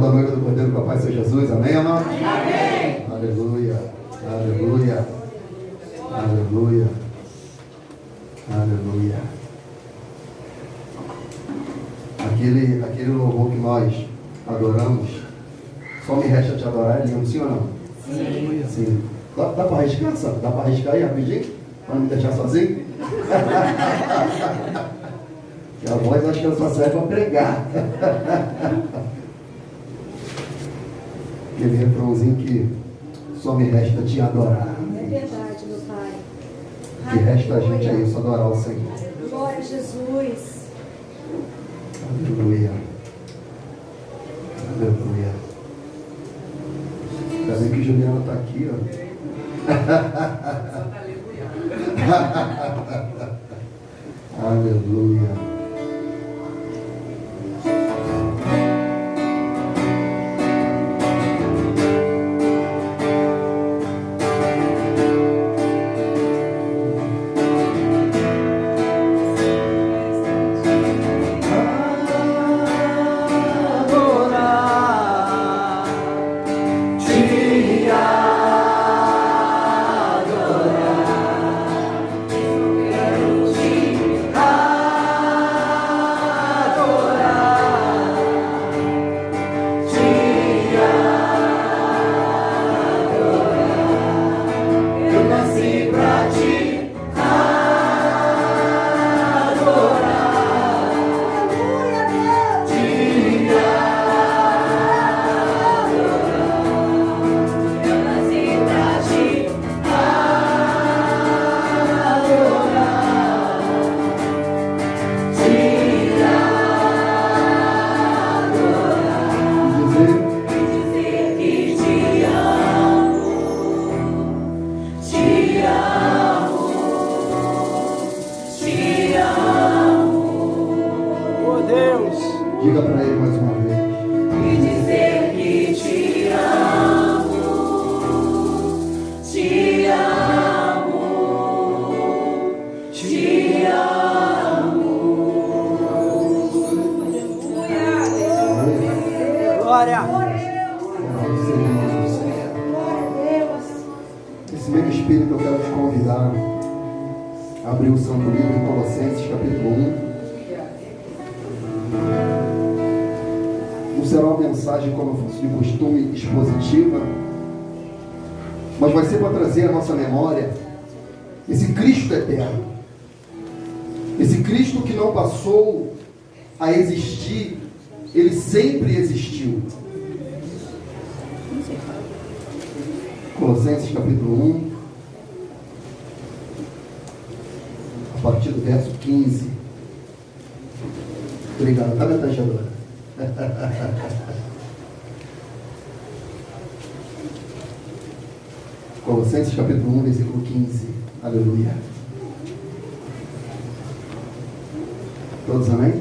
da noiva do Cordeiro com a paz, Senhor Jesus. Amém, amado? Amém. Aleluia. Aleluia. Aleluia. Aleluia. Aquele louvor que nós adoramos, só me resta te adorar, é lindo, sim ou não? Sim. Sim. Dá para arriscar, sabe? Dá para arriscar aí rapidinho? Para não me deixar sozinho? Que a voz acho que ela só serve para pregar. Aquele refrãozinho que só me resta te adorar. É verdade, meu Pai. O que resta a gente é isso, adorar o Senhor. Glória a Jesus. Aleluia. Aleluia. Ainda bem que Juliana está aqui, ó. Aleluia. Diga para ele mais uma vez. E dizer que te amo, te amo, te amo. Glória. Esse mesmo Espírito eu quero te convidar a abrir o Santo Livro em Colossenses, capítulo 1. Não será uma mensagem, como de costume, expositiva, mas vai ser para trazer à nossa memória esse Cristo eterno, esse Cristo que não passou a existir, ele sempre existiu. Colossenses capítulo 1, a partir do verso 15. Obrigado, tá, metajadora? Colossenses capítulo 1, versículo 15. Aleluia. Todos amém?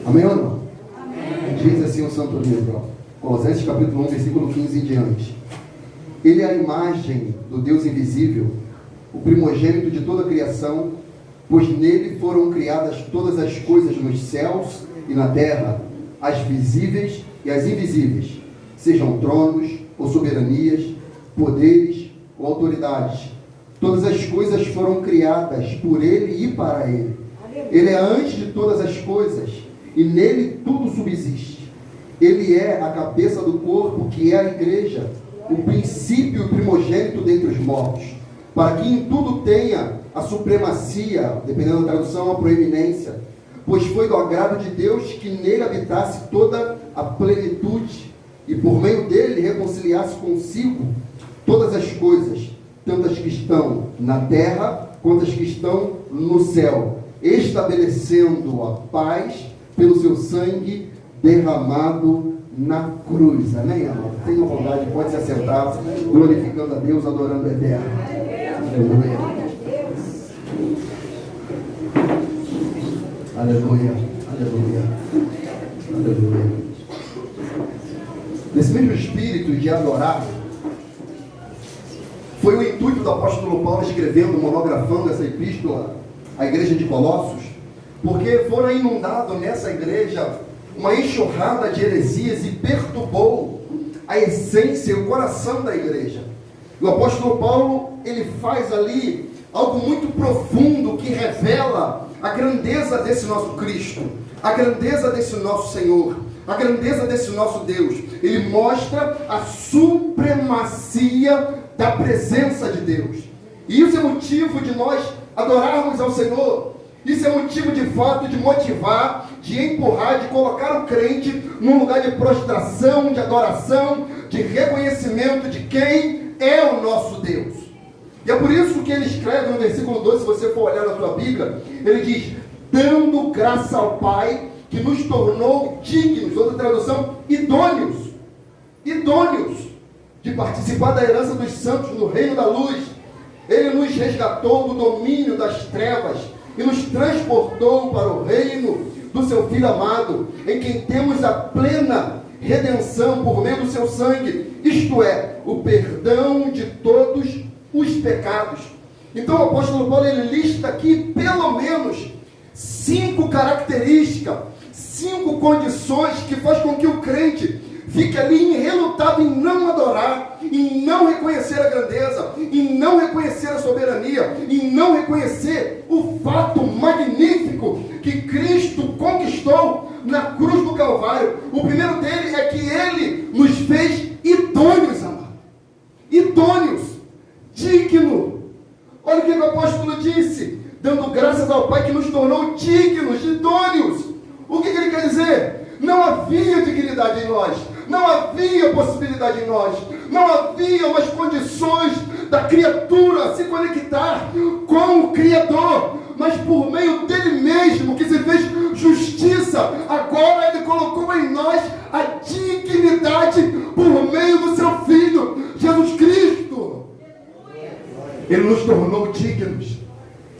Amém ou não? Amém. Diz assim o Santo Livro, Colossenses capítulo 1, versículo 15 em diante. Ele é a imagem do Deus invisível, o primogênito de toda a criação, pois nele foram criadas todas as coisas nos céus e na terra, as visíveis e as invisíveis, sejam tronos ou soberanias, poderes ou autoridades. Todas as coisas foram criadas por ele e para ele. Ele é antes de todas as coisas e nele tudo subsiste. Ele é a cabeça do corpo, que é a igreja, o princípio e o primogênito dentre os mortos, para que em tudo tenha a supremacia, dependendo da tradução, a proeminência, pois foi do agrado de Deus que nele habitasse toda a plenitude, e por meio dele reconciliasse consigo todas as coisas, tanto as que estão na terra, quanto as que estão no céu, estabelecendo a paz pelo seu sangue derramado na cruz. Amém, irmão? Tenha vontade, pode se assentar, glorificando a Deus, adorando o Eterno. Aleluia. Aleluia. Aleluia. Aleluia. Nesse mesmo espírito de adorar, foi o intuito do apóstolo Paulo escrevendo, monografando essa epístola à igreja de Colossos, porque foram inundados nessa igreja uma enxurrada de heresias e perturbou a essência e o coração da igreja. O apóstolo Paulo, ele faz ali algo muito profundo que revela a grandeza desse nosso Cristo, a grandeza desse nosso Senhor, a grandeza desse nosso Deus. Ele mostra a supremacia da presença de Deus. E isso é motivo de nós adorarmos ao Senhor. Isso é motivo de fato de motivar, de empurrar, de colocar o crente num lugar de prostração, de adoração, de reconhecimento de quem é o nosso Deus. E é por isso que ele escreve no versículo 2, se você for olhar na sua Bíblia, ele diz: dando graça ao Pai, que nos tornou dignos, outra tradução, idôneos de participar da herança dos santos no reino da luz. Ele nos resgatou do domínio das trevas e nos transportou para o reino do seu Filho amado, em quem temos a plena redenção por meio do seu sangue, isto é, o perdão de todos os pecados. Então o apóstolo Paulo, ele lista aqui pelo menos 5 características, 5 condições que faz com que o crente fique ali relutado em não adorar, em não reconhecer a grandeza, em não reconhecer a soberania, em não reconhecer o fato magnífico que Cristo conquistou na cruz do Calvário. O primeiro dele é que ele nos fez idôneos, amado. Idôneos, digno. Olha o que o apóstolo disse: dando graças ao Pai que nos tornou dignos, idôneos. O que ele quer dizer? Não havia dignidade em nós, não havia possibilidade em nós, não havia umas condições da criatura se conectar com o Criador, mas por meio dele mesmo, que se fez justiça, agora ele colocou em nós a dignidade por meio do seu Filho, Jesus Cristo. Ele nos tornou dignos,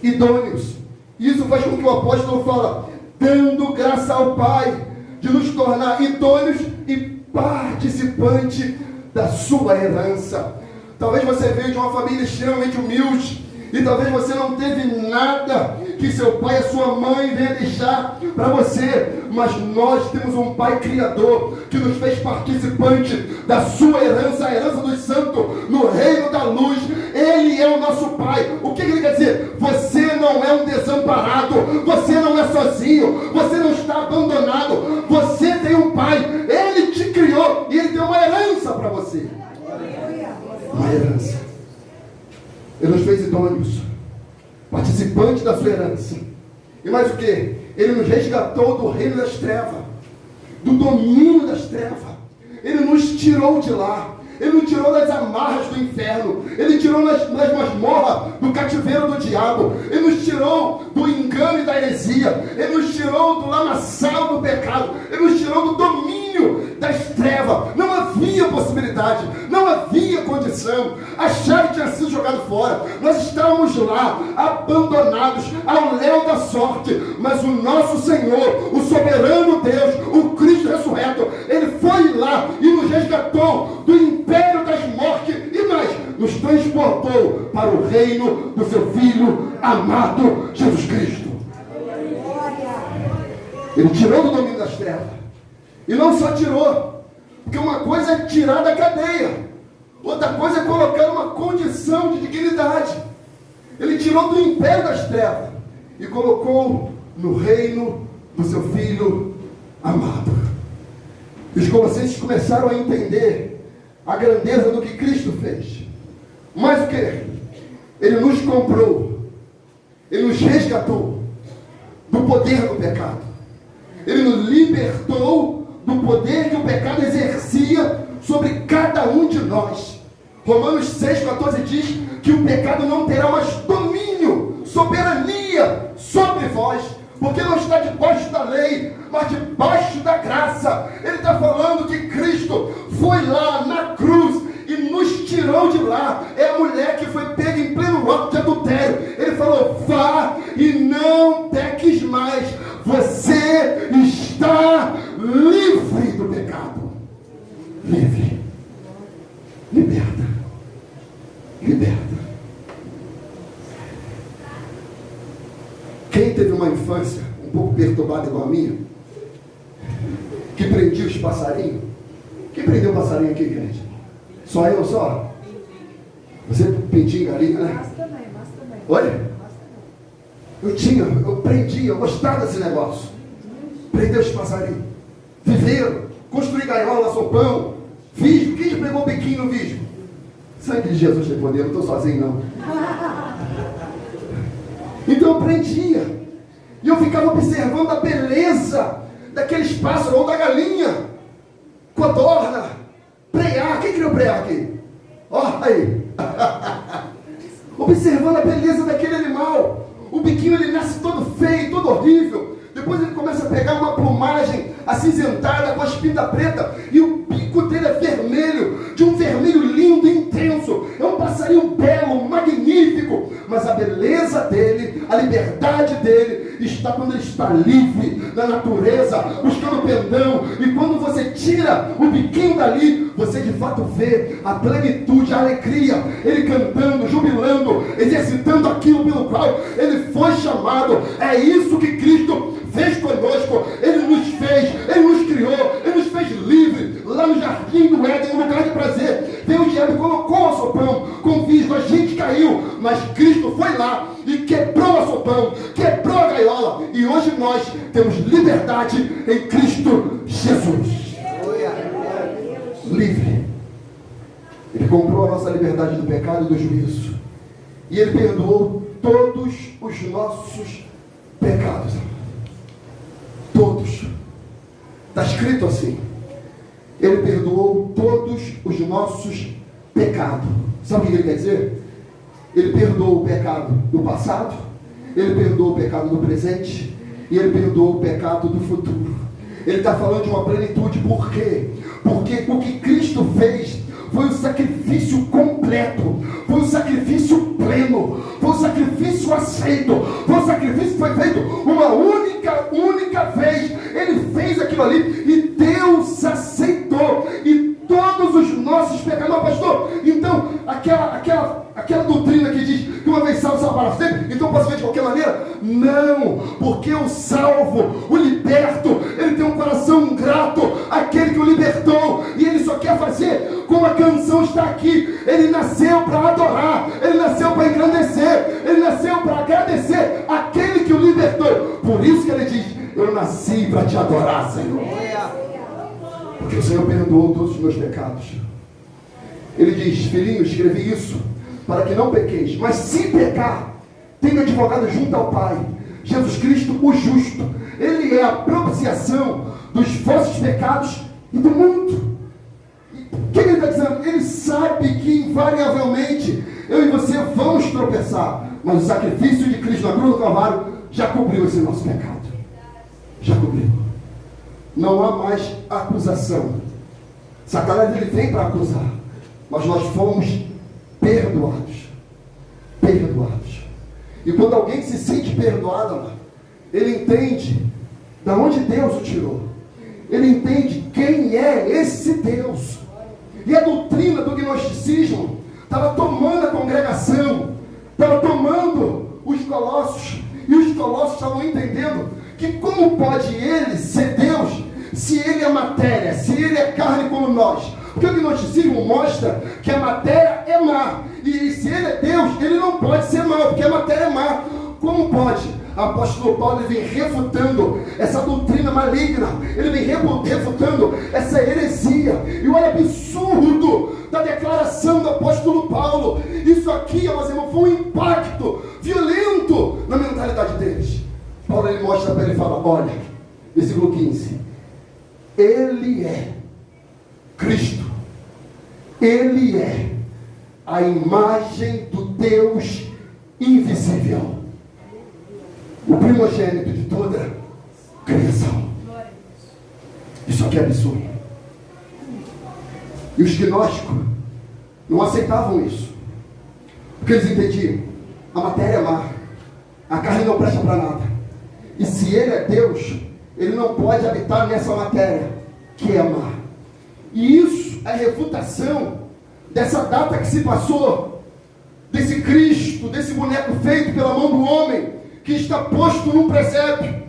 idôneos. Isso faz com que o apóstolo fala, dando graça ao Pai, de nos tornar idôneos e participante da sua herança. Talvez você veio de uma família extremamente humilde, e talvez você não teve nada que seu pai e sua mãe venham deixar para você, mas nós temos um Pai Criador que nos fez participante da sua herança, a herança dos santos no reino da luz. Ele é o nosso Pai. O que ele quer dizer? Você não é um desamparado, você não é sozinho, você não está abandonado, você tem um Pai, ele te criou e ele tem uma herança para você. Uma herança. Ele nos fez idôneos, participantes da sua herança. E mais o que? Ele nos resgatou do reino das trevas, do domínio das trevas. Ele nos tirou de lá. Ele nos tirou das amarras do inferno. Ele tirou das masmorras do cativeiro do diabo. Ele nos tirou do engano e da heresia. Ele nos tirou do lamaçal do pecado. Ele nos tirou do domínio das trevas. Não havia possibilidade, não havia condição. A chave tinha sido jogada fora. Nós estávamos lá, abandonados ao léu da sorte. Mas o nosso Senhor, o soberano Deus, o Cristo ressurreto, ele foi lá e nos resgatou do império das mortes e mais, nos transportou para o reino do seu Filho amado, Jesus Cristo. Ele tirou do domínio das trevas. E não só tirou, porque uma coisa é tirar da cadeia, outra coisa é colocar uma condição de dignidade. Ele tirou do império das trevas e colocou no reino do seu Filho amado. E os colossenses começaram a entender a grandeza do que Cristo fez. Mas o que? Ele nos comprou, ele nos resgatou do poder do pecado, ele nos libertou do poder que o pecado exercia sobre cada um de nós. Romanos 6,14 diz que o pecado não terá mais domínio, soberania sobre vós, porque não está debaixo da lei, mas debaixo da graça. Ele está falando que Cristo foi lá na cruz e nos tirou de lá. É a mulher que foi pega em pleno ato de adultério. Ele falou, vá e não peques mais. Você está livre do pecado. Livre. Liberta. Liberta. Quem teve uma infância um pouco perturbada igual a minha, prendia os passarinhos. Quem prendeu o passarinho aqui, gente? Só eu, só? Você pintinha galinha, né? Mas também. Olha, eu prendia, eu gostava desse negócio. Prender os passarinhos. Viveram, construir gaiola, sopão, visgo. Quem já pegou o biquinho no visgo? Sangue de Jesus tem poder, eu não estou sozinho não. Então eu prendia. E eu ficava observando a beleza daqueles pássaros, ou da galinha, codorna, preá. Quem criou preá aqui? Ó, aí. Observando a beleza daquele animal. O biquinho ele nasce todo feio, todo horrível. Depois ele começa a pegar uma plumagem acinzentada com as pintas pretas. E o bico dele é vermelho, de um vermelho lindo e intenso. É um passarinho belo, magnífico. Mas a beleza dele, a liberdade dele, está quando ele está livre na natureza, buscando pendão. E quando você tira o biquinho dali, você de fato vê a plenitude, a alegria, ele cantando, jubilando, exercitando aquilo pelo qual ele foi chamado. É isso que Cristo fez conosco. Ele nos fez, ele nos criou, ele nos fez livre lá no jardim do Éden, um lugar de prazer. Veio o diabo e colocou o açopão com visgo, a gente caiu, mas Cristo foi lá e quebrou o açopão, quebrou a gaiola, e hoje nós temos liberdade em Cristo Jesus. Livre. Ele comprou a nossa liberdade do pecado e do juízo, e ele perdoou todos os nossos pecados. Todos. Está escrito assim. Ele perdoou todos os nossos pecados. Sabe o que ele quer dizer? Ele perdoou o pecado do passado, ele perdoou o pecado do presente, e ele perdoou o pecado do futuro. Ele está falando de uma plenitude. Por quê? Porque o que Cristo fez foi um sacrifício completo, foi um sacrifício pleno, foi um sacrifício aceito, foi um sacrifício que foi feito uma única vez. Ele fez aquilo ali e Deus aceitou, e todos os nossos pecados. Não, pastor, então aquela doutrina que diz que uma vez salvo, salvo para sempre, então posso ver de qualquer maneira? Não, porque o salvo, o liberto, ele tem um coração grato àquele que o libertou, e ele só quer fazer como a canção está aqui. Ele nasceu para adorar, ele nasceu para engrandecer, ele nasceu para agradecer aquele que o libertou. Por isso que ele diz: eu nasci para te adorar, Senhor. Porque o Senhor perdoou todos os meus pecados. Ele diz: filhinho, escrevi isso para que não pequeis, mas se pecar, tenho advogado junto ao Pai, Jesus Cristo o justo. Ele é a propiciação dos vossos pecados e do mundo. O que ele está dizendo? Ele sabe que invariavelmente eu e você vamos tropeçar, mas o sacrifício de Cristo na cruz do Calvário já cobriu esse nosso pecado. Já cobriu. Não há mais acusação. Satanás ele vem para acusar, mas nós fomos perdoados. Perdoados. E quando alguém se sente perdoado, ele entende de onde Deus o tirou. Ele entende quem é esse Deus. E a doutrina do gnosticismo estava tomando a congregação, estava tomando os colossos, e os colossos estavam entendendo que como pode ele ser Deus se ele é matéria, se ele é carne como nós? Porque o gnosticismo mostra que a matéria é má, e se ele é Deus, ele não pode ser mau, porque a matéria é má. Como pode? O apóstolo Paulo ele vem refutando essa doutrina maligna, ele vem refutando essa heresia. E olha o absurdo da declaração do apóstolo Paulo. Isso aqui, meus irmãos, foi um impacto violento na mentalidade deles. Paulo ele mostra para ele e fala: olha, versículo 15, ele é Cristo, ele é a imagem do Deus invisível, o primogênito de toda a criação. Isso aqui é absurdo. E os gnósticos não aceitavam isso, porque eles entendiam: a matéria é má, a carne não presta para nada, e se ele é Deus, ele não pode habitar nessa matéria que é má. E isso é refutação dessa data que se passou, desse Cristo, desse boneco feito pela mão do homem, que está posto num presépio,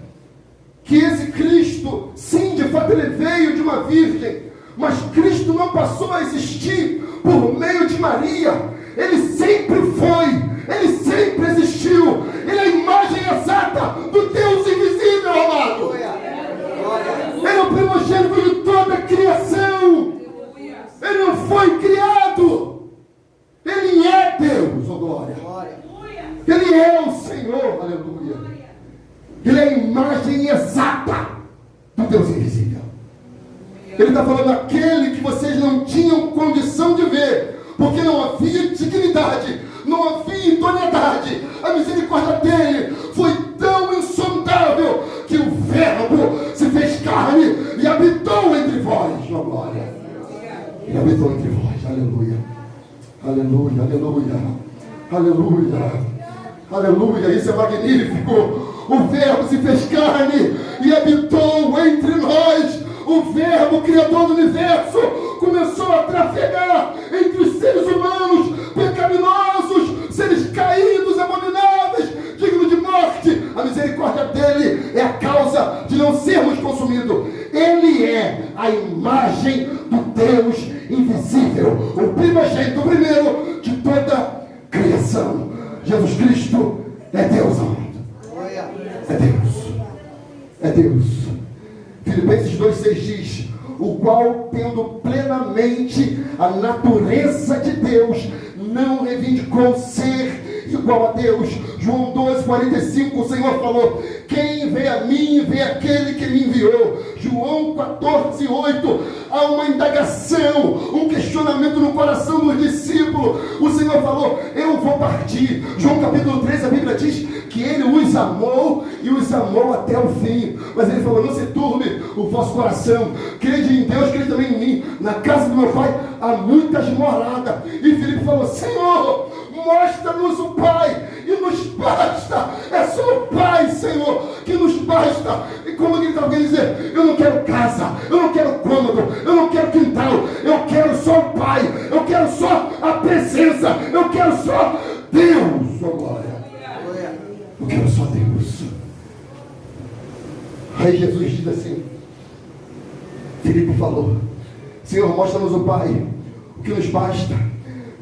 que esse Cristo, sim, de fato ele veio de uma virgem, mas Cristo não passou a existir por meio de Maria. Ele sempre foi, ele sempre existiu. Ele é a imagem exata do Deus invisível, amado. Ele é o primogênito de toda a criação. Ele não foi criado. Ele é Deus, oh glória. Ele é o Senhor, aleluia. Ele é a imagem exata do Deus invisível. Ele está falando aquele que vocês não tinham condição de ver, porque não havia dignidade, não havia idoneidade. A misericórdia dele foi tão insondável que o Verbo se fez carne e habitou entre vós, ó glória. Ele habitou entre vós, aleluia. Aleluia, aleluia, aleluia, aleluia. Isso é magnífico. O Verbo se fez carne e habitou entre nós. O Verbo, Criador do Universo, começou a trafegar entre os seres humanos pecaminosos, seres caídos, abomináveis, dignos de morte. A misericórdia dele é a causa de não sermos consumidos. Ele é a imagem do Deus invisível, o primogênito, o primeiro de toda a criação. Jesus Cristo é Deus, amado. É Deus. É Deus. Filipenses 2,6 diz: o qual, tendo plenamente a natureza de Deus, não reivindicou ser igual a Deus. João 12,45, o Senhor falou: quem vê a mim, vê aquele que me enviou. João 14,8, há uma indagação, um questionamento no coração dos discípulos. O Senhor falou: eu vou partir. João capítulo 13, a Bíblia diz que ele os amou e os amou até o fim. Mas ele falou: não se turbe o vosso coração, crede em Deus, crede também em mim. Na casa do meu pai há muitas moradas. E Filipe falou: Senhor, mostra-nos o Pai e nos basta. É só o Pai, Senhor, que nos basta. E como ele está querendo dizer: eu não quero casa, eu não quero cômodo, eu não quero quintal, eu quero só o Pai, eu quero só a presença, eu quero só Deus, oh glória. Eu quero só Deus. Aí Jesus diz assim, Filipe falou: Senhor, mostra-nos o Pai, o que nos basta.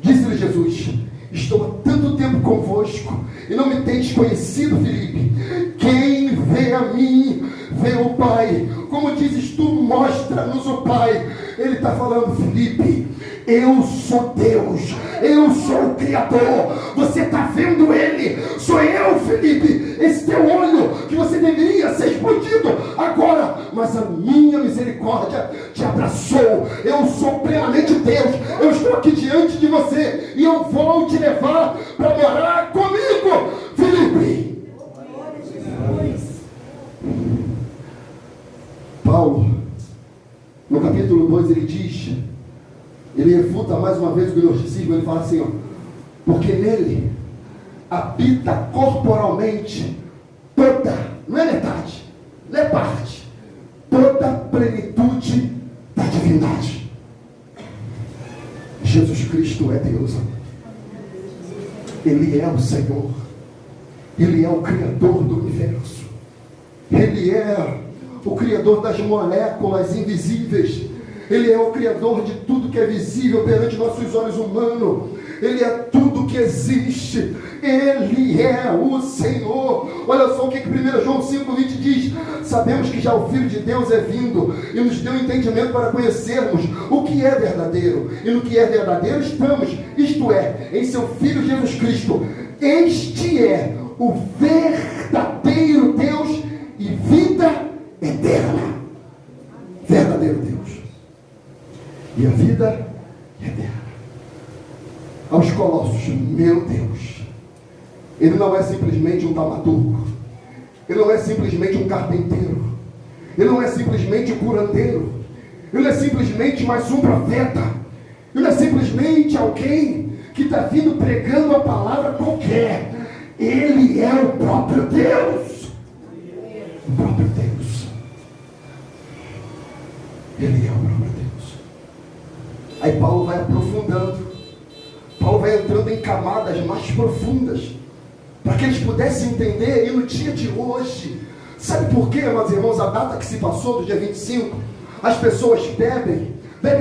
Disse-lhe Jesus: estou há tanto tempo convosco e não me tendes conhecido, Filipe. Quem vê a mim, vê o Pai. Como dizes tu, mostra-nos o Pai. Ele está falando: Filipe, eu sou Deus, eu sou o Criador. Você está vendo Ele? Sou eu, Filipe. Esse teu olho que você deveria ser explodido agora, mas a minha misericórdia te abraçou. Eu sou plenamente Deus. Eu estou aqui diante de você e eu vou te levar para morar comigo, Filipe. Paulo, no capítulo 2, ele diz, ele refuta mais uma vez o gnosticismo. Ele fala assim, ó: porque nele habita corporalmente toda, não é metade, não é parte, toda a plenitude da divindade. Jesus Cristo é Deus. Ele é o Senhor. Ele é o Criador do universo. Ele é o Criador das moléculas invisíveis. Ele é o Criador de tudo que é visível perante nossos olhos humanos. Ele é tudo que existe. Ele é o Senhor. Olha só o que 1 João 5,20 diz: sabemos que já o Filho de Deus é vindo e nos deu entendimento para conhecermos o que é verdadeiro. E no que é verdadeiro estamos, isto é, em seu Filho Jesus Cristo. Este é o verdadeiro Deus e vida eterna. Verdadeiro Deus e a vida eterna. Aos Colossos, meu Deus, Ele não é simplesmente um taumaturgo, Ele não é simplesmente um carpinteiro, Ele não é simplesmente um curandeiro, Ele não é simplesmente mais um profeta, Ele não é simplesmente alguém que está vindo pregando a palavra qualquer. Ele é o próprio Deus. O próprio Deus. Ele é o próprio Deus. Aí Paulo vai aprofundando. Paulo vai entrando em camadas mais profundas, para que eles pudessem entender. E no dia de hoje, Sabe por quê, meus irmãos, a data que se passou do dia 25, as pessoas bebem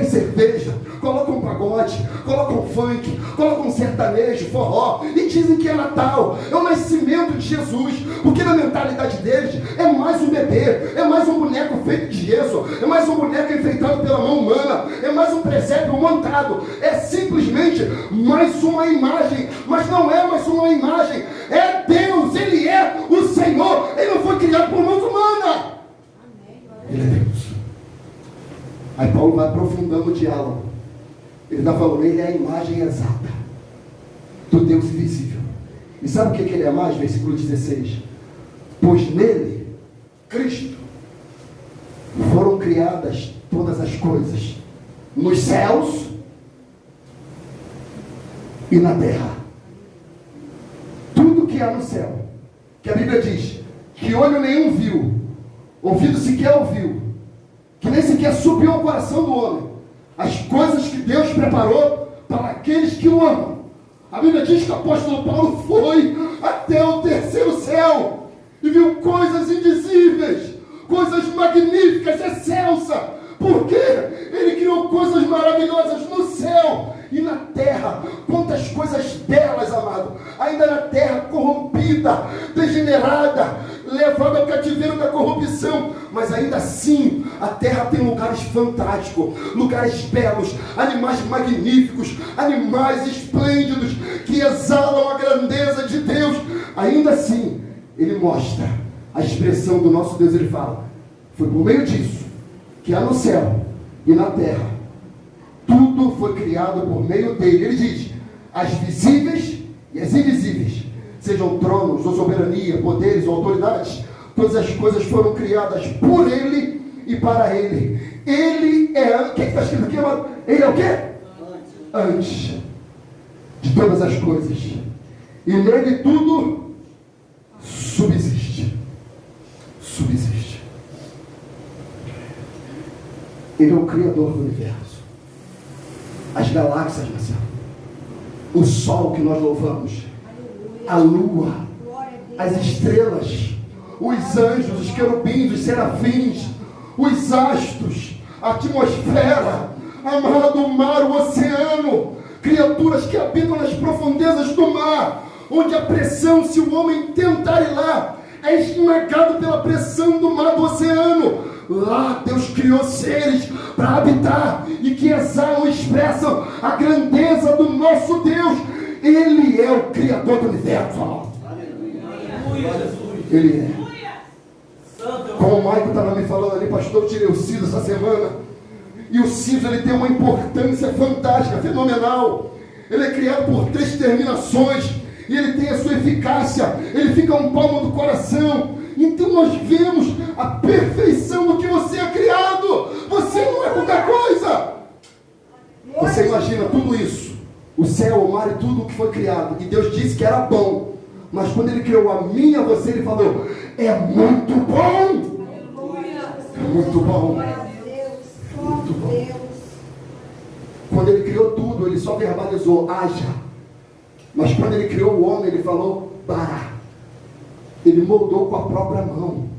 cerveja, colocam pagode, colocam funk, colocam sertanejo, forró, e dizem que é Natal, é o nascimento de Jesus, porque na mentalidade deles é mais um bebê, é mais um boneco feito de gesso, é mais um boneco enfeitado pela mão humana, é mais um presépio montado, é simplesmente mais uma imagem, mas não é mais uma imagem, é Deus, Ele é o Senhor, Ele não foi criado por mãos humanas, Ele é Deus. Aí Paulo vai aprofundando o diálogo. Ele está falando, ele é a imagem exata do Deus invisível. E sabe o que ele é mais? Versículo 16. Pois nele, Cristo, foram criadas todas as coisas, nos céus e na terra. Tudo que há no céu, que a Bíblia diz, que olho nenhum viu, ouvido sequer ouviu, que nem sequer subiu ao coração do homem, as coisas que Deus preparou para aqueles que o amam. A Bíblia diz que o apóstolo Paulo foi até o terceiro céu e viu coisas indizíveis, coisas magníficas, excelsas, porque ele criou coisas maravilhosas no céu e na terra. Quantas coisas belas, amado, ainda na terra corrompida, degenerada, levada ao cativeiro da corrupção, mas ainda assim a terra tem lugares fantásticos, lugares belos, animais magníficos, animais esplêndidos que exalam a grandeza de Deus. Ainda assim ele mostra a expressão do nosso Deus. Ele fala, foi por meio disso que há no céu e na terra, tudo foi criado por meio dele. Ele diz, as visíveis e as invisíveis, sejam tronos ou soberania, poderes ou autoridades, todas as coisas foram criadas por ele e para ele. Ele é, o que está escrito aqui, amado? Ele é o quê? Antes de todas as coisas, e nele tudo subsiste. Ele é o Criador do universo, as galáxias no céu, o sol que nós louvamos, a lua, as estrelas, os anjos, os querubins, os serafins, os astros, a atmosfera, amado, o mar, o oceano, criaturas que habitam nas profundezas do mar, onde a pressão, se o homem tentar ir lá, é esmagado pela pressão do mar, do oceano. Lá Deus criou seres para habitar e que exalam e expressam a grandeza do nosso Deus. Ele é o Criador do universo. Ele é. Como o Maico estava me falando ali, pastor, eu tirei o siso essa semana. E o siso, ele tem uma importância fantástica, fenomenal. Ele é criado por 3 terminações e ele tem a sua eficácia. Ele fica um palmo do coração. Então nós vemos a perfeição do que você é criado. Você não é qualquer coisa. Você imagina tudo isso, o céu, o mar e tudo o que foi criado, e Deus disse que era bom, mas quando Ele criou a mim e a você, Ele falou, é muito bom. É muito bom. Muito bom. Quando Ele criou tudo, Ele só verbalizou, haja. Mas quando Ele criou o homem, Ele falou, para. Ele moldou com a própria mão.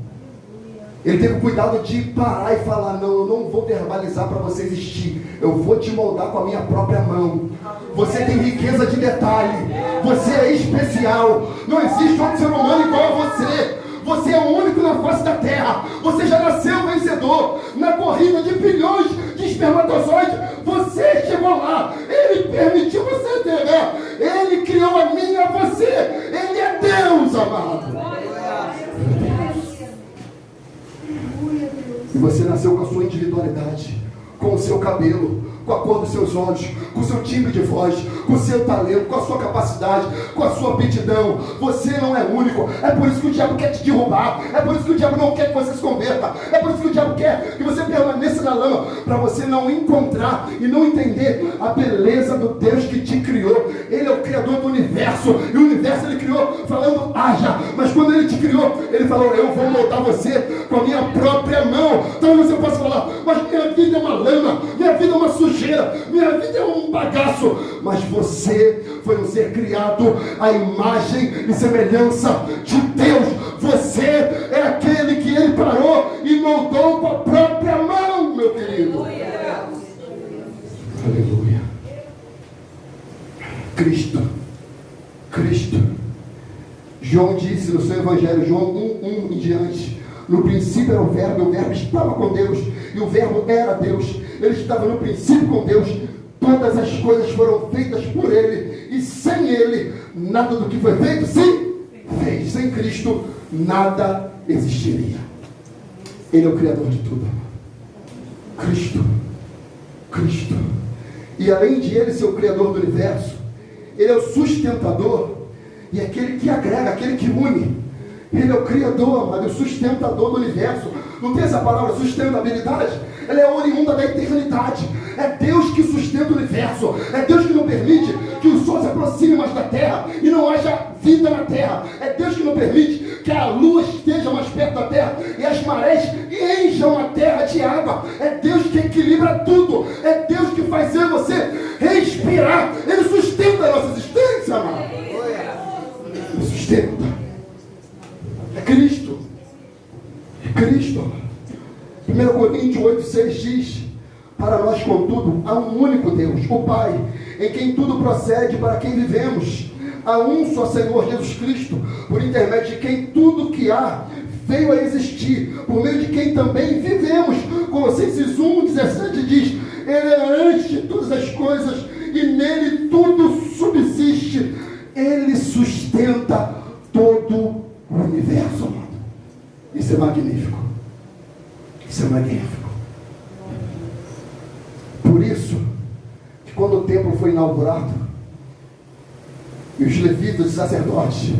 Ele teve cuidado de parar e falar, não, eu não vou verbalizar para você existir, eu vou te moldar com a minha própria mão. Você tem riqueza de detalhe, você é especial, não existe outro ser humano igual a você. Você é o único na face da terra, você já nasceu vencedor, na corrida de bilhões de espermatozoides, você chegou lá, Ele permitiu você ter, Ele criou a mim e a você, Ele é Deus, amado. E você nasceu com a sua individualidade, com o seu cabelo, com a cor dos seus olhos, com o seu timbre de voz, com o seu talento, com a sua capacidade, com a sua aptidão. Você não é único. É por isso que o diabo quer te derrubar. É por isso que o diabo não quer que você se converta. É por isso que o diabo quer que você permaneça na lama, para você não encontrar e não entender a beleza do Deus que te criou. Ele é o Criador do universo, e o universo Ele criou falando, haja. Mas quando Ele te criou, Ele falou, eu vou moldar você com a minha própria mão. Então você pode falar, mas minha vida é uma lama, minha vida é uma sujeira, minha vida é um bagaço. Mas você foi um ser criado à imagem e semelhança de Deus. Você é aquele guardou com a própria mão, meu querido. Aleluia. Cristo. João disse no seu evangelho, João 1 em diante: no princípio era o verbo estava com Deus, e o verbo era Deus. Ele estava no princípio com Deus. Todas as coisas foram feitas por Ele, e sem Ele, nada do que foi feito se fez. Sem Cristo, nada existiria. Ele é o Criador de tudo. Cristo. E além de Ele ser o Criador do universo, Ele é o sustentador, e aquele que agrega, aquele que une. Ele é o Criador, amado, o sustentador do universo. Não tem essa palavra sustentabilidade? Ela é oriunda da eternidade. É Deus que sustenta o universo. É Deus que não permite que o sol se aproxime mais da terra e não haja vida na terra. É Deus que não permite que a lua esteja mais perto da terra e as marés encham a terra de água. É Deus que equilibra tudo. É Deus que faz eu e você respirar. Ele sustenta a nossa existência, amado. Ele sustenta. É Cristo. 1 Coríntios 8,6 diz: para nós, contudo, há um único Deus, o Pai, em quem tudo procede, para quem vivemos. Há um só Senhor Jesus Cristo, por intermédio de quem tudo que há veio a existir, por meio de quem também vivemos. Colossenses 1,17 diz: Ele é antes de todas as coisas, e nele tudo subsiste. Ele sustenta todo o universo, amado. Isso é magnífico. Por isso, que quando o templo foi inaugurado, e os levitas e sacerdotes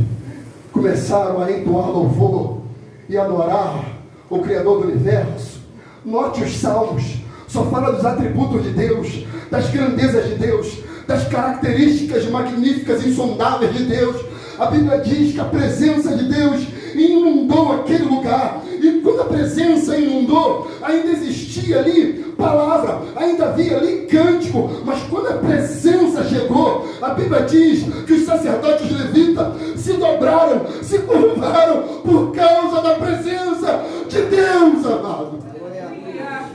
começaram a entoar louvor e adorar o Criador do universo, note os salmos, só fala dos atributos de Deus, das grandezas de Deus, das características magníficas e insondáveis de Deus. A Bíblia diz que a presença de Deus inundou aquele lugar. E quando a presença inundou, ainda existia ali palavra, ainda havia ali cântico. Mas quando a presença chegou, a Bíblia diz que os sacerdotes levitas se dobraram, se curvaram por causa da presença de Deus, amado.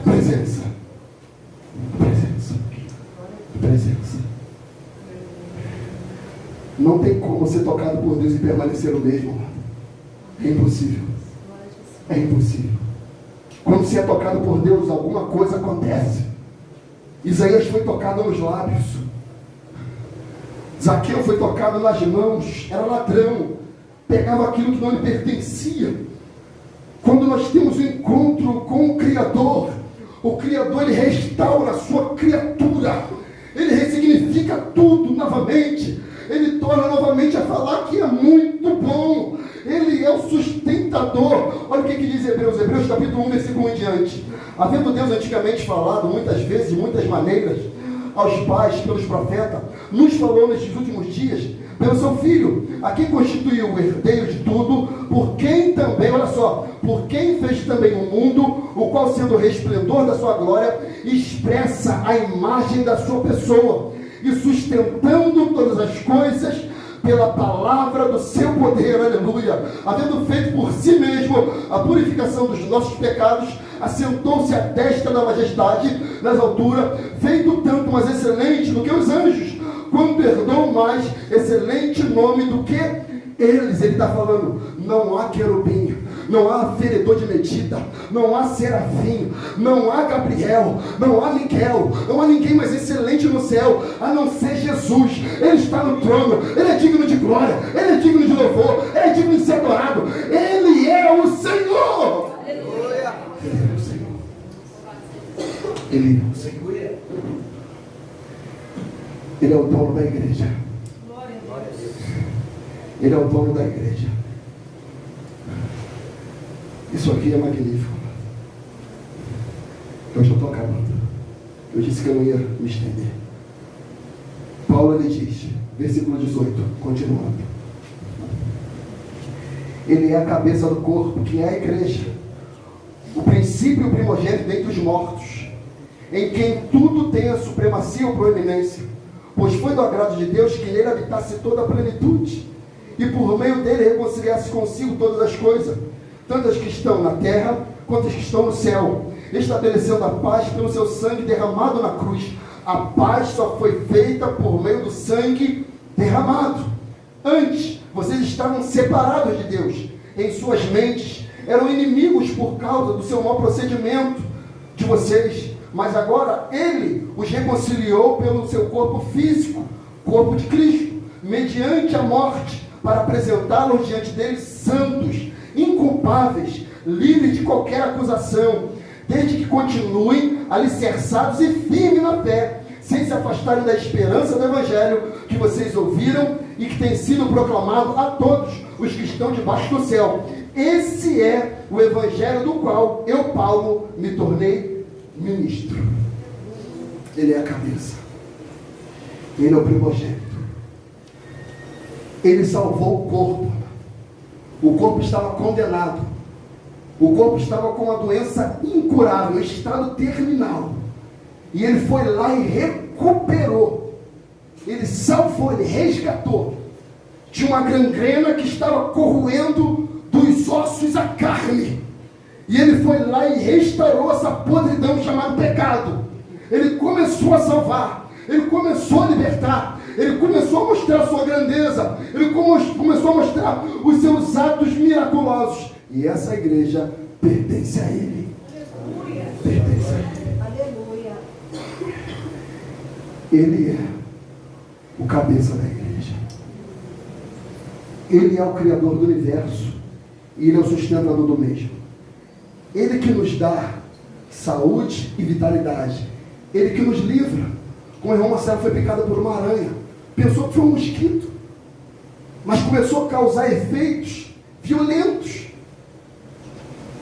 Presença. Não tem como ser tocado por Deus e permanecer o mesmo. É impossível. Quando você é tocado por Deus, alguma coisa acontece. Isaías foi tocado nos lábios. Zaqueu foi tocado nas mãos. Era ladrão. Pegava aquilo que não lhe pertencia. Quando nós temos um encontro com o Criador ele restaura a sua criatura. Ele ressignifica tudo novamente. Ele torna novamente a falar que é muito bom. Ele é o sustentador. Olha o que diz Hebreus capítulo 1, versículo 1 em diante. Havendo Deus antigamente falado muitas vezes, de muitas maneiras, aos pais pelos profetas, nos falou nestes últimos dias pelo seu Filho, a quem constituiu o herdeiro de tudo, por quem também, olha só, por quem fez também o mundo, o qual, sendo o resplendor da sua glória, expressa a imagem da sua pessoa, e sustentando todas as coisas pela palavra do seu poder, aleluia, havendo feito por si mesmo a purificação dos nossos pecados, assentou-se à destra da majestade nas alturas, feito tanto mais excelente do que os anjos, quando herdou mais excelente nome do que eles. Ele está falando, não há querubim, não há feredor de medida, não há serafim, não há Gabriel, não há Miguel, não há ninguém mais excelente no céu, a não ser Jesus. Ele está no trono, Ele é digno de glória, Ele é digno de louvor, Ele é digno de ser adorado. Ele é o Senhor. Aleluia. Ele é o Senhor. Ele é o Senhor. Ele é o dono da igreja. Ele é o dono da igreja. Isso aqui é magnífico. Eu já estou acabando. Eu disse que eu não ia me estender. Paulo, ele diz, versículo 18, continuando. Ele é a cabeça do corpo, que é a igreja. O princípio e o primogênito dentre os mortos, em quem tudo tem a supremacia ou proeminência. Pois foi do agrado de Deus que nele habitasse toda a plenitude, e por meio dele reconciliasse consigo todas as coisas, tanto as que estão na terra quanto os que estão no céu, estabelecendo a paz pelo seu sangue derramado na cruz. A paz só foi feita por meio do sangue derramado. Antes, vocês estavam separados de Deus. Em suas mentes, eram inimigos por causa do seu mau procedimento de vocês. Mas agora, Ele os reconciliou pelo seu corpo físico, corpo de Cristo, mediante a morte, para apresentá-los diante dele santos, inculpáveis, livres de qualquer acusação, desde que continuem alicerçados e firmes na fé, sem se afastarem da esperança do Evangelho que vocês ouviram e que tem sido proclamado a todos os que estão debaixo do céu. Esse é o Evangelho do qual eu, Paulo, me tornei ministro. Ele é a cabeça. Ele é o primogênito. Ele salvou o corpo. O corpo estava condenado. O corpo estava com uma doença incurável, um estado terminal. E ele foi lá e recuperou. Ele salvou, ele resgatou. Tinha uma gangrena que estava corroendo dos ossos a carne. E ele foi lá e restaurou essa podridão chamada pecado. Ele começou a salvar. Ele começou a libertar. Ele começou a mostrar a sua grandeza. Ele começou a mostrar os seus atos miraculosos. E essa igreja pertence a Ele. Aleluia. Pertence a Ele. Aleluia. Ele é o cabeça da igreja. Ele é o Criador do universo. E Ele é o sustentador do mesmo. Ele que nos dá saúde e vitalidade. Ele que nos livra. Como a irmã Marcela foi picada por uma aranha. Pensou que foi um mosquito. Mas começou a causar efeitos violentos.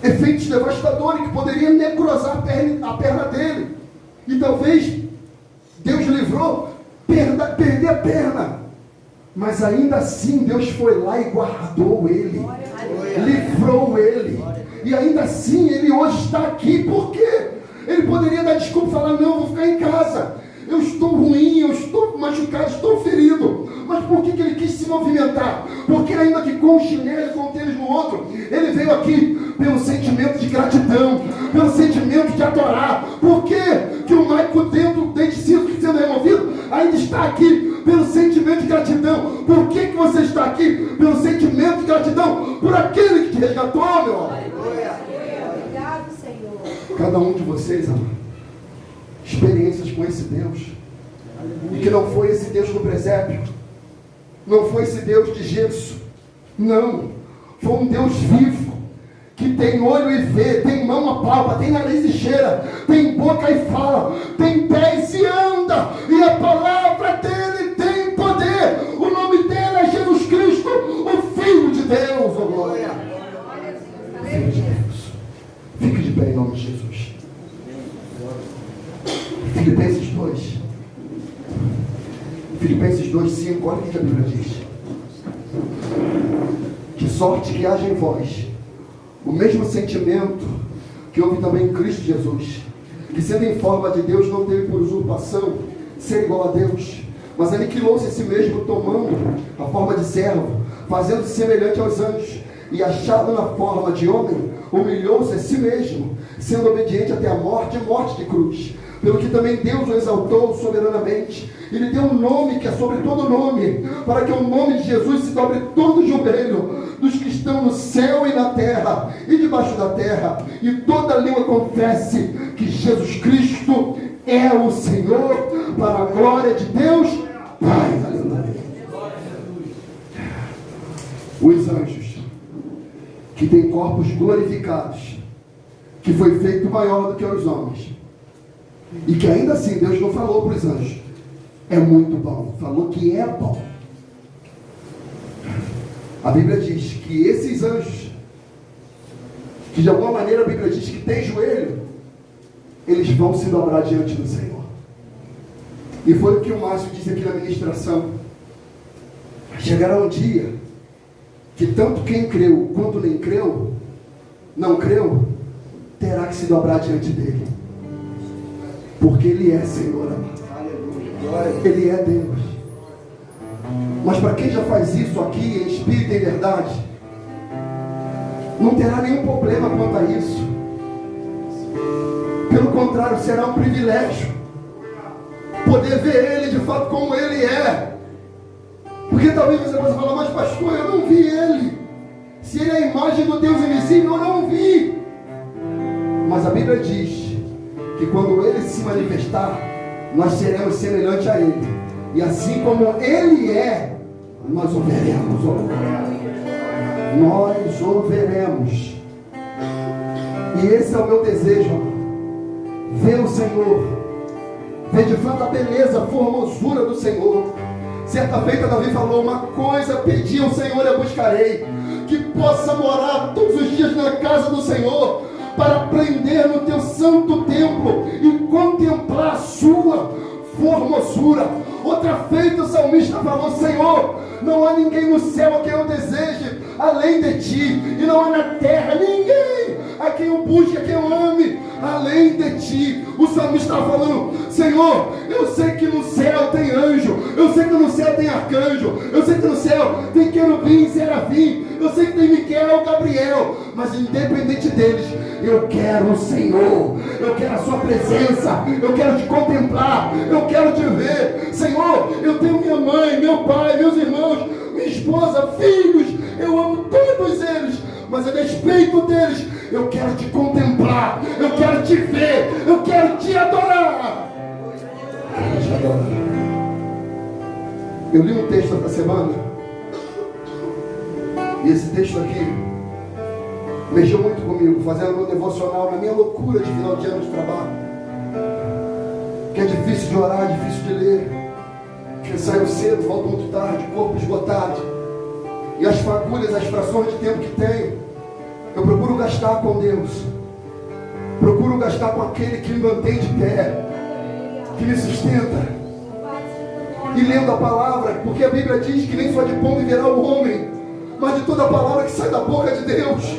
Efeitos devastadores que poderiam necrosar a perna dele. E talvez Deus livrou perder a perna. Mas ainda assim Deus foi lá e guardou ele. Livrou ele. E ainda assim ele hoje está aqui. Por quê? Ele poderia dar desculpa e falar: não, vou ficar em casa. Eu estou ruim, eu estou machucado, estou ferido. Mas por que ele quis se movimentar? Porque ainda que com o chinelo e com o tênis no outro, ele veio aqui pelo sentimento de gratidão, pelo sentimento de adorar. Por que o Maico dentro do dente cinto sendo removido ainda está aqui pelo sentimento de gratidão? Por que você está aqui pelo sentimento de gratidão por aquele que te resgatou, meu amor? Obrigado, Senhor. Cada um de vocês, amor, experiências com esse Deus. E que não foi esse Deus do presépio, não foi esse Deus de gesso, não, foi um Deus vivo, que tem olho e vê, tem mão a palpa, tem nariz e cheira, tem boca e fala, tem pés e anda, e a palavra dele tem poder. O nome dele é Jesus Cristo, o Filho de Deus. Oh, glória. Filho de Deus. Fique de pé em nome de Jesus. Filipenses 2. Filipenses 2:5, olha o que a Bíblia diz. De sorte que haja em vós o mesmo sentimento que houve também em Cristo Jesus, que sendo em forma de Deus, não teve por usurpação ser igual a Deus, mas aniquilou-se a si mesmo, tomando a forma de servo, fazendo-se semelhante aos anjos, e achado na forma de homem, humilhou-se a si mesmo, sendo obediente até a morte e morte de cruz. Pelo que também Deus o exaltou soberanamente, e lhe deu um nome que é sobre todo nome, para que o nome de Jesus se dobre todo o joelho dos que estão no céu e na terra, e debaixo da terra, e toda língua confesse que Jesus Cristo é o Senhor, para a glória de Deus Pai. Aleluia. Os anjos, que têm corpos glorificados, que foi feito maior do que os homens, e que ainda assim Deus não falou para os anjos: é muito bom, falou que é bom. A Bíblia diz que esses anjos, que de alguma maneira a Bíblia diz que tem joelho, eles vão se dobrar diante do Senhor. E foi o que o Márcio disse aqui na ministração: chegará um dia que tanto quem creu quanto nem creu, não creu, terá que se dobrar diante dele, porque Ele é Senhor, amado. Ele é Deus. Mas para quem já faz isso aqui em espírito e em verdade, não terá nenhum problema quanto a isso. contrário, será um privilégio poder ver Ele de fato como Ele é. Porque talvez você possa falar, mas pastor, eu não vi Ele. Se Ele é a imagem do Deus invisível, eu não vi. Mas a Bíblia diz que quando Ele se manifestar, nós seremos semelhantes a Ele. E assim como Ele é, nós o veremos. Nós o veremos. E esse é o meu desejo, ver o Senhor, ver de fato a beleza, a formosura do Senhor. Certa feita Davi falou, uma coisa pedi ao Senhor e a buscarei, que possa morar todos os dias na casa do Senhor, para aprender no teu santo templo e contemplar a sua formosura. Outra feita o salmista falou, Senhor, não há ninguém no céu a quem eu deseje além de ti, e não há na terra ninguém a quem eu busque, a quem eu ame além de ti. O salmista está falando, Senhor, eu sei que no céu tem anjo, eu sei que no céu tem arcanjo, eu sei que no céu tem querubim, serafim, eu sei que tem Miquel, Gabriel, mas independente deles, eu quero o Senhor, eu quero a sua presença, eu quero te contemplar, eu quero te ver. Senhor, eu tenho minha mãe, meu pai, meus irmãos, minha esposa, filhos, eu amo todos eles, mas a despeito deles, eu quero te contemplar, eu quero te ver, eu quero te adorar. Eu li um texto esta semana, e esse texto aqui mexeu muito comigo, fazendo meu devocional na minha loucura de final de ano de trabalho, que é difícil de orar, difícil de ler, que eu saio cedo, volto muito tarde, corpo esgotado, e as fagulhas, as frações de tempo que tenho, eu procuro gastar com Deus, procuro gastar com aquele que me mantém de pé, que me sustenta, e lendo a palavra, porque a Bíblia diz que nem só de pão viverá o homem, mas de toda a palavra que sai da boca de Deus.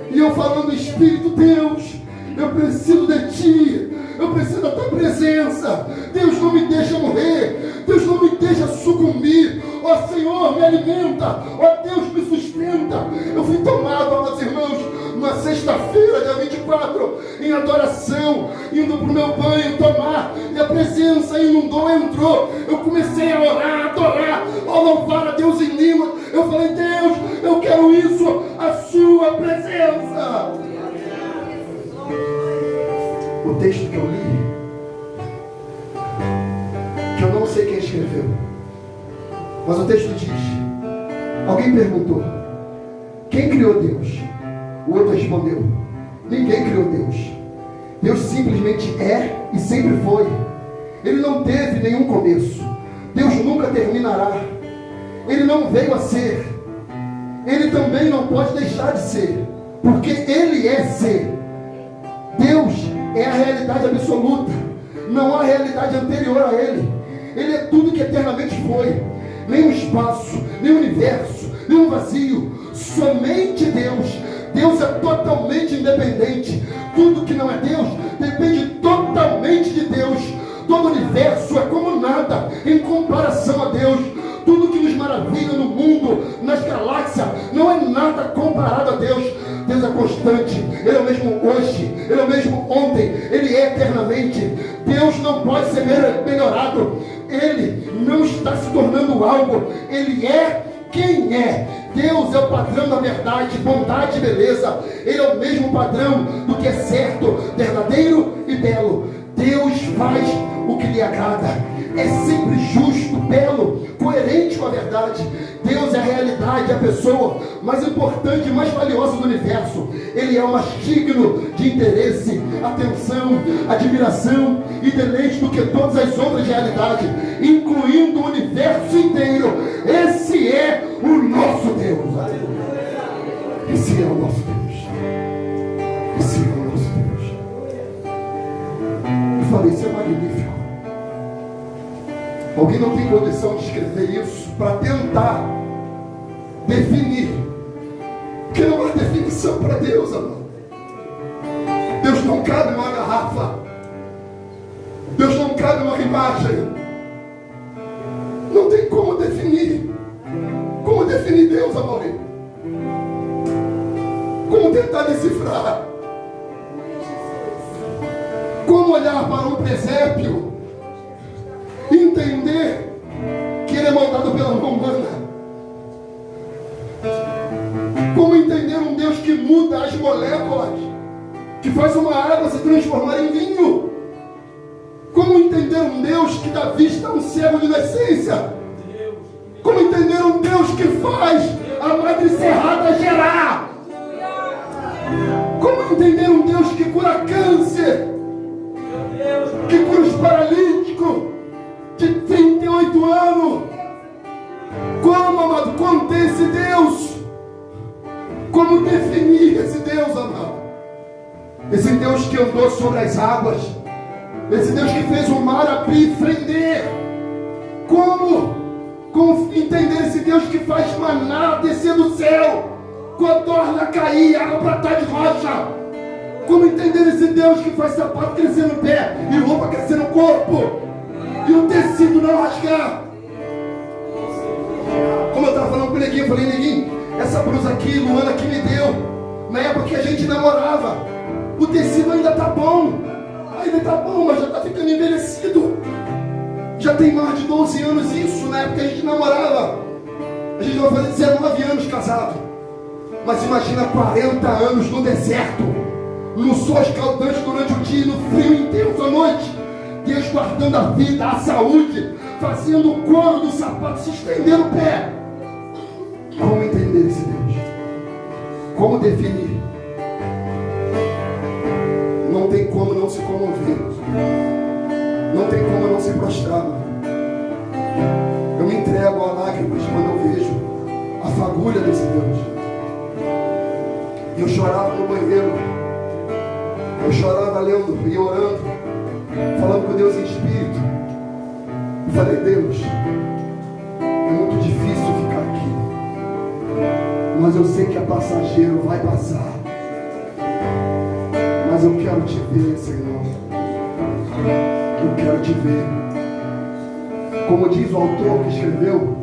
E eu falando, Espírito, Deus, eu preciso de Ti, eu preciso da Tua presença. Deus, não me deixa morrer, Deus, não me deixa sucumbir. Ó Senhor, me alimenta, ó Deus, me sustenta. Eu fui tomado, amados irmãos, na sexta-feira, dia 24, em adoração, indo para o meu banho tomar, e a presença inundou, entrou. Eu comecei a orar, a adorar, a louvar a Deus em língua. Eu falei, Deus, eu quero isso, a sua presença. O texto que eu li, que eu não sei quem escreveu, mas o texto diz, alguém perguntou, quem criou Deus? O outro respondeu, ninguém criou Deus. Deus simplesmente é e sempre foi. Ele não teve nenhum começo. Deus nunca terminará. Ele não veio a ser. Ele também não pode deixar de ser, porque Ele é ser. Deus é a realidade absoluta. Não há realidade anterior a Ele. Ele é tudo que eternamente foi. Nem o espaço, nem o universo, nem o vazio. Somente Deus. Deus é totalmente independente. Tudo que não é Deus depende totalmente de Deus. Todo o universo é como nada em comparação a Deus. Tudo que nos maravilha no mundo, nas galáxias, não é nada comparado a Deus. Deus é constante, Ele é o mesmo hoje, Ele é o mesmo ontem, Ele é eternamente. Deus não pode ser melhorado, Ele não está se tornando algo, Ele é quem é. Deus é o padrão da verdade, bondade e beleza. Ele é o mesmo padrão do que é certo, verdadeiro e belo. Deus faz o que lhe agrada. É sempre justo, belo, coerente com a verdade. Deus é a realidade, é a pessoa mais importante e mais valiosa do universo. Ele é o mais digno de interesse, atenção, admiração e deleite do que todas as outras realidades, incluindo o universo inteiro. Esse é o nosso Deus. Esse é o nosso Deus. Esse é o nosso Deus. Eu falei, isso é magnífico. Alguém não tem condição de escrever isso para tentar definir, porque não há definição para Deus, amado. Deus não cabe numa garrafa, Deus não cabe numa imagem. Não tem como definir. Como definir Deus, amor? Como tentar decifrar? Como olhar para um presépio e entender que ele é moldado pela mão humana? Como entender um Deus que muda as moléculas, que faz uma água se transformar em vinho? Como entender um Deus que dá vista a um cego de nascença? Como entender um Deus que faz a madre serrada gerar? Como entender um Deus que cura câncer, que cura os paralíticos de 38 anos? Como, amado, conter esse Deus? Como definir esse Deus, amado? Esse Deus que andou sobre as águas, esse Deus que fez o mar abrir e fender. Como entender esse Deus que faz maná descer do céu, codorna cair, água brotar de rocha? Como entender esse Deus que faz sapato crescer no pé e roupa crescer no corpo e o tecido não rasgar? Como eu estava falando com o Neguinho, eu falei: Neguinho, essa blusa aqui, Luana que me deu, na época que a gente namorava, o tecido ainda tá bom, mas já está ficando envelhecido. Já tem mais de 12 anos isso, na época que a gente namorava. A gente vai fazer 19 anos casado. Mas imagina 40 anos no deserto, no sol escaldante durante o dia e no frio intenso à noite. Deus guardando a vida, a saúde, fazendo o couro do sapato se estender no pé. Como entender esse Deus? Como definir? Não tem como não se comover. Não tem como não se prostrar. Eu me entrego a lágrimas quando eu vejo a fagulha desse Deus. E eu chorava no banheiro. Eu chorava lendo e orando, falando com Deus em espírito. E falei: Deus, é muito difícil ficar aqui, mas eu sei que é passageiro, vai passar. Mas eu quero te ver, Senhor. Eu quero te ver. Como diz o autor que escreveu,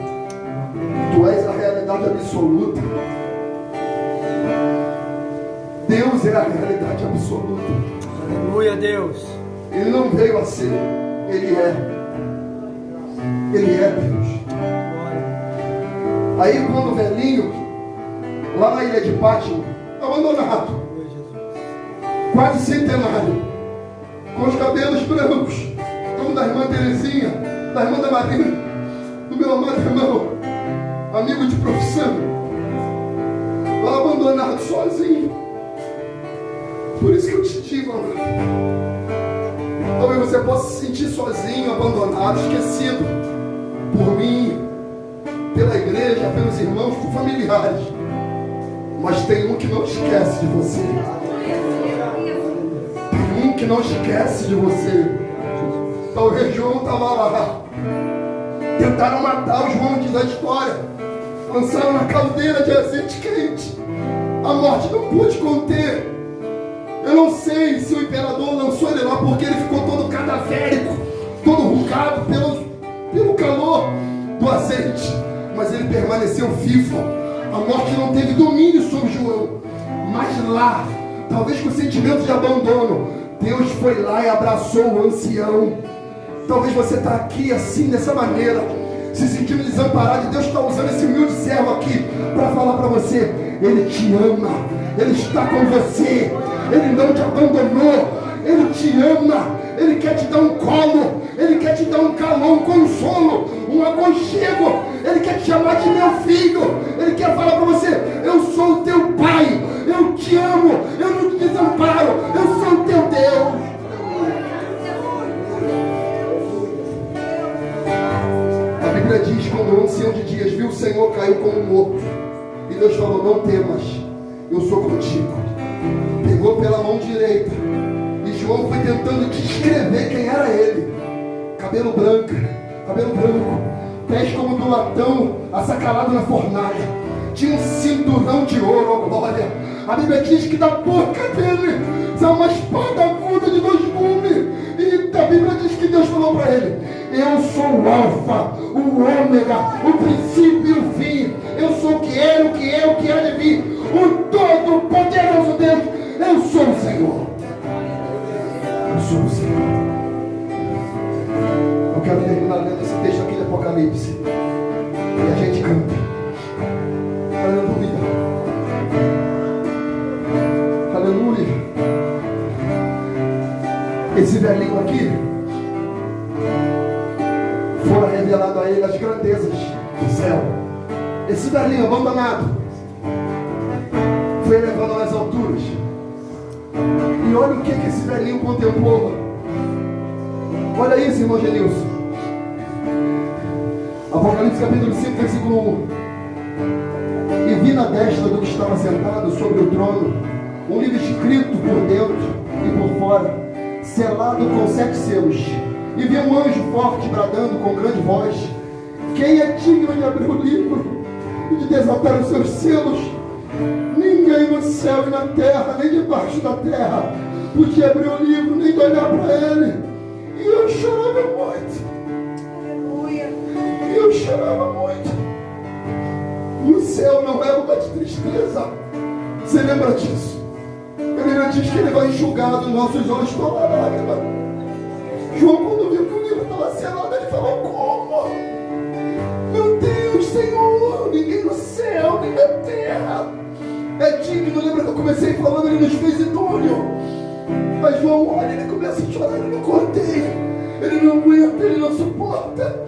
tu és a realidade absoluta. Deus é a realidade absoluta. Aleluia, Deus. Ele não veio a ser, Ele é. Ele é Deus. Aí quando o velhinho, lá na ilha de Pátimo, abandonado, quase centenário, com os cabelos brancos, como da irmã Terezinha, da irmã da Marina, do meu amado irmão, amigo de profissão, lá abandonado, sozinho. Por isso que eu te digo, amado, talvez você possa se sentir sozinho, abandonado, esquecido por mim, pela igreja, pelos irmãos, por familiares. Mas tem um que não esquece de você. Tem um que não esquece de você. Talvez João estava lá. Tentaram matar o João, diz a história. Lançaram na caldeira de azeite quente. A morte não pôde conter. Eu não sei se o imperador lançou ele lá porque ele ficou todo cadavérico, todo rugado pelo calor do azeite. Mas ele permaneceu vivo. A morte não teve domínio sobre João. Mas lá, talvez com sentimento de abandono, Deus foi lá e abraçou o ancião. Talvez você está aqui assim, dessa maneira, se sentindo desamparado, e Deus está usando esse humilde servo aqui para falar para você: Ele te ama, Ele está com você, Ele não te abandonou, Ele te ama, Ele quer te dar um colo, Ele quer te dar um calor, um consolo, um aconchego, Ele quer te chamar de meu filho, Ele quer falar para você: eu sou o teu pai, eu te amo, eu não te desamparo, eu sou o teu Deus. A Bíblia diz: quando o ancião de dias viu o Senhor, caiu como morto. E Deus falou: não temas, eu sou contigo. Pegou pela mão direita. E João foi tentando descrever quem era ele. Cabelo branco, pés como do latão assacalado na fornalha. Tinha um cinturão de ouro, ó glória. A Bíblia diz que da boca dele saiu uma espada aguda de 2 gumes. E a Bíblia diz que Deus falou para ele: eu sou o Alfa, o Ômega, o princípio e o fim. Eu sou o que era, o que é, o que há de vir. O todo-poderoso Deus. Eu sou o Senhor. Eu abençoa, Senhor. Eu quero terminar lendo esse texto aqui de Apocalipse. E a gente canta. Aleluia. Aleluia. Esse velhinho aqui, fora revelado a ele as grandezas do céu. Esse velhinho abandonado foi levado às alturas. E olha o que esse velhinho contemplou. Olha isso, irmão Genilson. Apocalipse capítulo 5, versículo 1. E vi na destra do que estava sentado sobre o trono um livro escrito por dentro e por fora, selado com 7 selos. E vi um anjo forte bradando com grande voz: quem é digno de abrir o livro e de desatar os seus selos? Ninguém no céu e na terra, nem debaixo da terra, podia abrir o livro, nem de olhar para ele. E eu chorava muito. Aleluia. E eu chorava muito. E o céu não é lugar de tristeza. Você lembra disso? Ele não diz que ele vai enxugar dos nossos olhos toda a lágrima. João, quando viu que o livro estava selado, ele falou: como? Meu Deus, Senhor, ninguém no céu, nem na terra é digno. Lembra que eu comecei falando, ele nos fez idôneo. Mas João olha, ele começa a chorar, ele não contém, ele não aguenta, ele não suporta.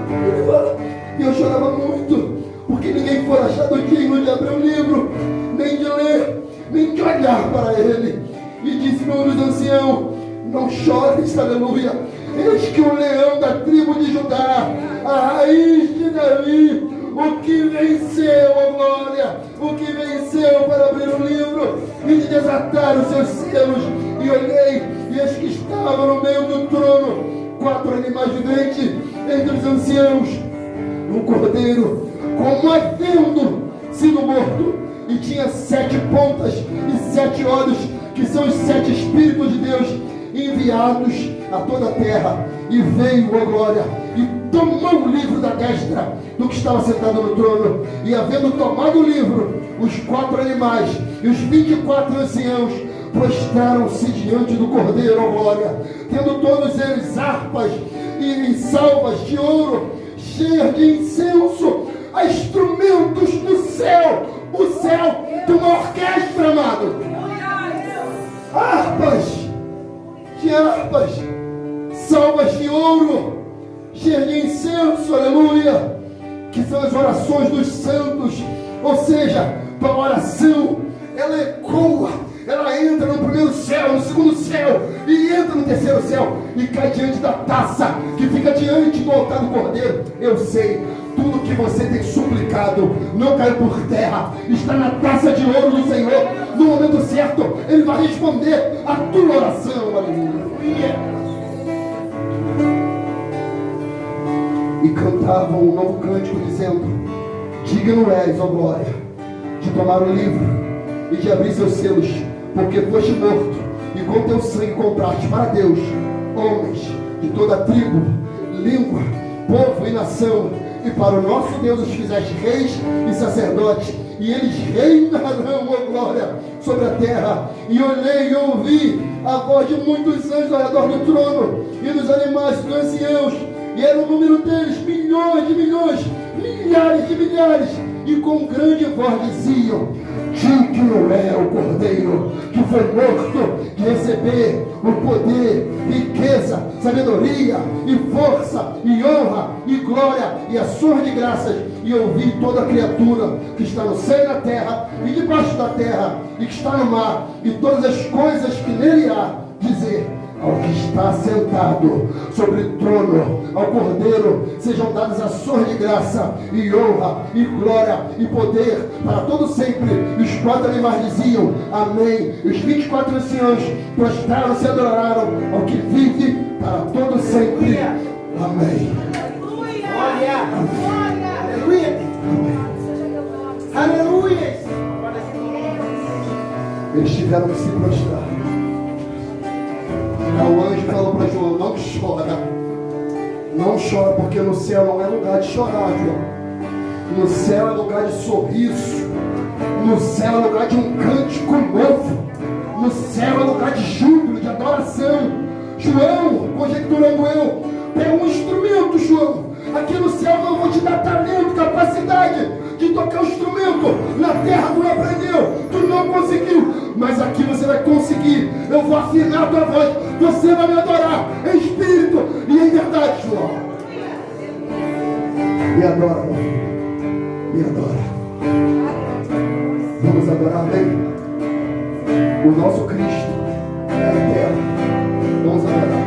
Ele fala, e eu chorava muito, porque ninguém foi achado digno de abrir o livro, nem de ler, nem de olhar para ele. E disse-me um dos anciãos: não chores, aleluia, eis que o leão da tribo de Judá, a raiz de Davi, o que venceu, ó glória, o que venceu para abrir o livro e de desatar os seus selos. E olhei, e eis que estava no meio do trono 4 animais viventes, entre os anciãos um cordeiro, como havendo sido morto, e tinha 7 pontas e 7 olhos, que são os 7 Espíritos de Deus enviados a toda a terra. E veio, ó glória, e tomou o livro da destra do que estava sentado no trono. E havendo tomado o livro, os 4 animais e os 24 anciãos prostraram-se diante do cordeiro, ó glória, tendo todos eles harpas e salvas de ouro, cheias de incenso, a instrumentos do céu. O céu tem uma orquestra, amado. Harpas, salvas de ouro, cheias de incenso, aleluia, que são as orações dos santos. Ou seja, tua oração, ela ecoa, ela entra no primeiro céu, no segundo céu, e entra no terceiro céu, e cai diante da taça, que fica diante do altar do cordeiro. Eu sei, tudo que você tem suplicado não caiu por terra, está na taça de ouro do Senhor. No momento certo, Ele vai responder a tua oração, aleluia. E cantavam um novo cântico, dizendo: digno és, ó glória, de tomar o livro e de abrir seus selos, porque foste morto, e com teu sangue compraste para Deus homens de toda tribo, língua, povo e nação, e para o nosso Deus os fizeste reis e sacerdotes, e eles reinarão, ó glória, sobre a terra. E olhei e ouvi a voz de muitos anjos ao redor do trono, e dos animais e dos anciãos, e era o número deles milhões de milhões, milhares de milhares, e com grande voz diziam: digno é o cordeiro que foi morto de receber o poder, riqueza, sabedoria e força e honra e glória e ações de graças. E ouvi toda a criatura que está no céu e na terra e debaixo da terra e que está no mar, e todas as coisas que nele há, dizer ao que está sentado sobre o trono, ao cordeiro, sejam dadas ações de graça e honra e glória e poder para todo sempre. E os 4 animais diziam: amém. E os 24 anciãos prostraram-se e adoraram ao que vive para todo sempre. Amém. Aleluia. Aleluia. Aleluia. Eles tiveram que se prostrar. O anjo falou para João: não chora, não chora, porque no céu não é lugar de chorar, João. No céu é lugar de sorriso, no céu é lugar de um cântico novo, no céu é lugar de júbilo, de adoração. João, conjecturando eu, é um instrumento, João. Aqui no céu eu vou te dar talento, capacidade de tocar o instrumento. Na terra tu não aprendeu, tu não conseguiu, mas aqui você vai conseguir. Eu vou afinar a tua voz, você vai me adorar em espírito e em verdade, João. Me adora, meu filho. Me adora. Vamos adorar bem. O nosso Cristo é eterno. Vamos adorar.